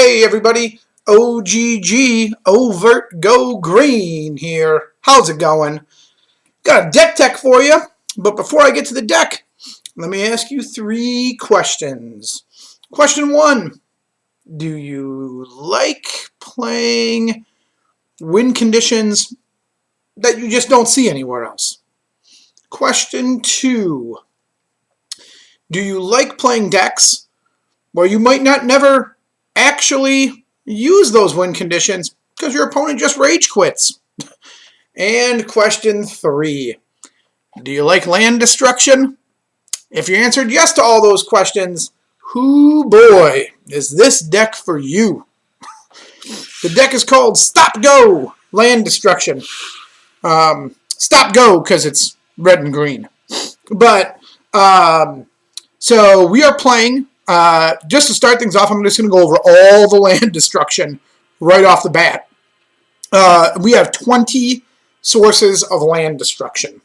Hey everybody, OGG, Overt Go Green here. How's it going? Got a deck tech for you, but before I get to the deck, let me ask you 3 questions. Question 1, do you like playing win conditions that you just don't see anywhere else? Question 2, do you like playing decks where you might not never actually use those win conditions because your opponent just rage quits? And question 3, do you like land destruction? If you answered yes to all those questions, hoo boy, is this deck for you. The deck is called Stop Go Land Destruction. Stop Go because it's red and green. But, so we are playing. Just to start things off, I'm just going to go over all the land destruction right off the bat. We have 20 sources of land destruction.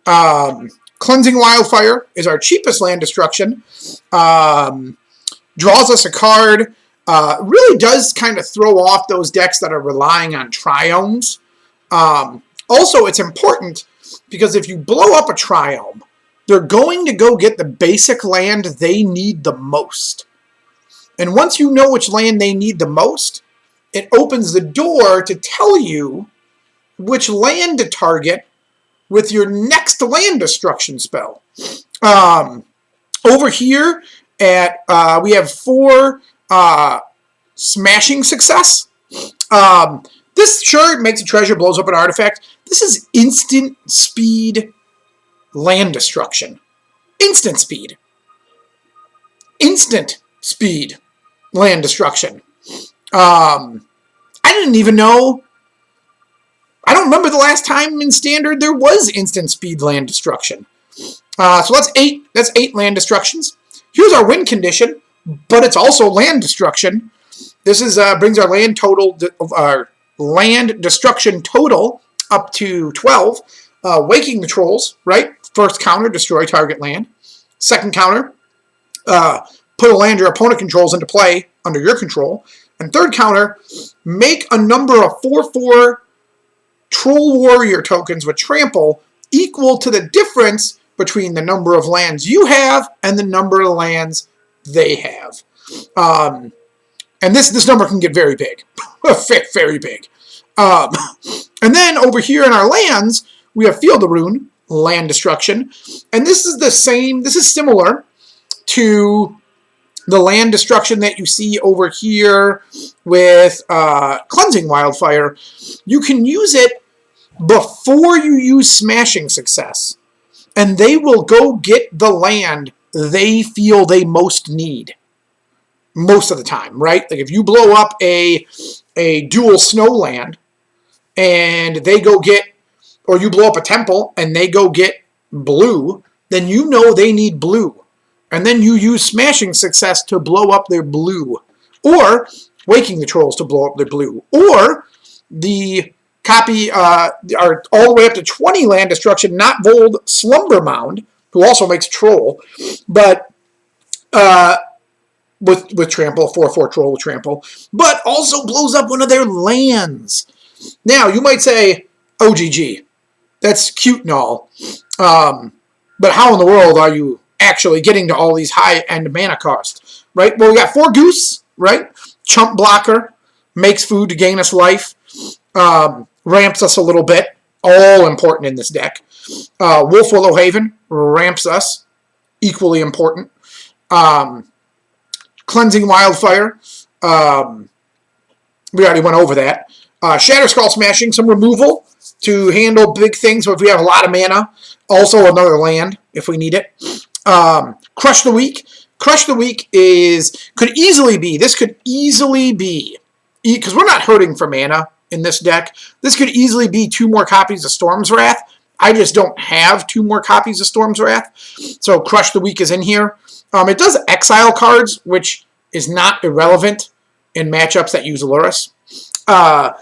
Cleansing Wildfire is our cheapest land destruction. Draws us a card. Really does kind of throw off those decks that are relying on triomes. Also, it's important because if you blow up a triome, they're going to go get the basic land they need the most. And once you know which land they need the most, it opens the door to tell you which land to target with your next land destruction spell. Over here, we have 4 Smashing Success. This sure makes a treasure, blows up an artifact. This is instant speed land destruction. Instant speed. Instant speed land destruction. I didn't even know. I don't remember the last time in Standard there was instant speed land destruction. So that's 8. That's 8 land destructions. Here's our win condition, but it's also land destruction. This is brings our land destruction total up to 12. Waking the Trolls, right? First counter, destroy target land. Second counter, put a land your opponent controls into play under your control. And third counter, make a number of 4/4 Troll Warrior tokens with trample equal to the difference between the number of lands you have and the number of lands they have. And this number can get very big. Very big. And then over here in our lands, we have Field of Ruin, land destruction. And this is the same, this is similar to the land destruction that you see over here with Cleansing Wildfire. You can use it before you use Smashing Success. And they will go get the land they feel they most need. Most of the time, right? Like if you blow up a dual snow land and they go get, or you blow up a temple and they go get blue, then you know they need blue. And then you use Smashing Success to blow up their blue. Or Waking the Trolls to blow up their blue. Or the copy are all the way up to 20 land destruction, not Vold Slumbermound, who also makes Troll, but with trample, 4/4 Troll with trample, but also blows up one of their lands. Now, you might say, OGG, that's cute and all, but how in the world are you actually getting to all these high-end mana costs, right? Well, we got 4 Goose, right? Chump Blocker, makes food to gain us life, ramps us a little bit, all important in this deck. Wolf Willow Haven, ramps us, equally important. Cleansing Wildfire, we already went over that. Shatterskull Smashing, some removal to handle big things if we have a lot of mana. Also another land if we need it. Crush the Weak. Crush the Weak could easily be, because we're not hurting for mana in this deck, this could easily be 2 more copies of Storm's Wrath. I just don't have 2 more copies of Storm's Wrath, so Crush the Weak is in here. It does exile cards, which is not irrelevant in matchups that use Lurrus. I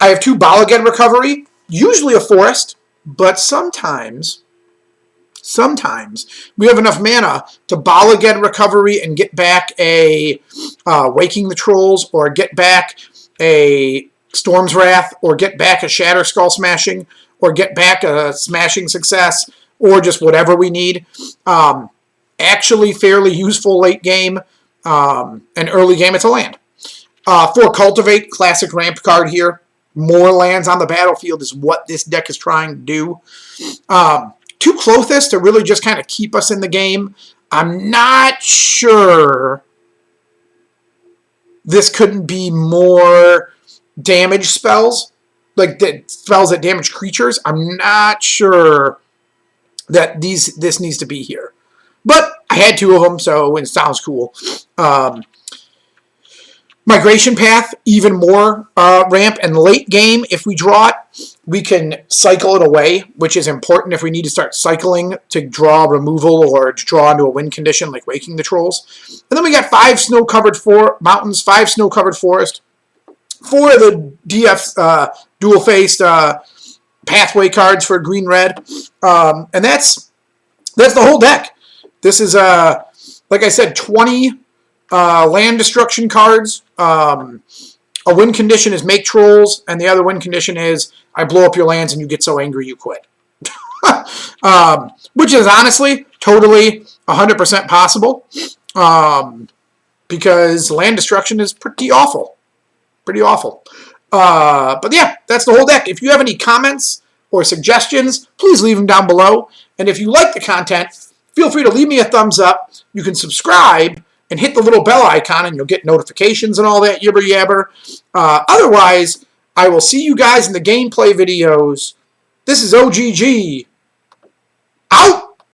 have 2 Balaged Recovery, usually a forest, but sometimes sometimes we have enough mana to Bala Ged Recovery and get back a Waking the Trolls, or get back a Storm's Wrath, or get back a Shatter Skull Smashing, or get back a Smashing Success, or just whatever we need. Actually fairly useful late game, and early game it's a land. For Cultivate, classic ramp card here. More lands on the battlefield is what this deck is trying to do. Two Clothis to really just kind of keep us in the game. I'm not sure this couldn't be more damage spells, like the spells that damage creatures. I'm not sure that this needs to be here. But I had two of them, so it sounds cool. Migration Path, even more ramp, and late game, if we draw it, we can cycle it away, which is important if we need to start cycling to draw removal or to draw into a win condition like Waking the Trolls. And then we got 5 snow-covered mountains, 5 snow-covered forest, 4 of the DF dual-faced pathway cards for green-red, and that's the whole deck. This is, like I said, 20 land destruction cards. A win condition is make trolls, and the other win condition is I blow up your lands and you get so angry you quit. Which is honestly totally 100% possible, because land destruction is pretty awful. Pretty awful. But yeah, that's the whole deck. If you have any comments or suggestions, please leave them down below. And if you like the content, feel free to leave me a thumbs up. You can subscribe and hit the little bell icon, and you'll get notifications and all that yibber yabber. Otherwise, I will see you guys in the gameplay videos. This is OGG. Out!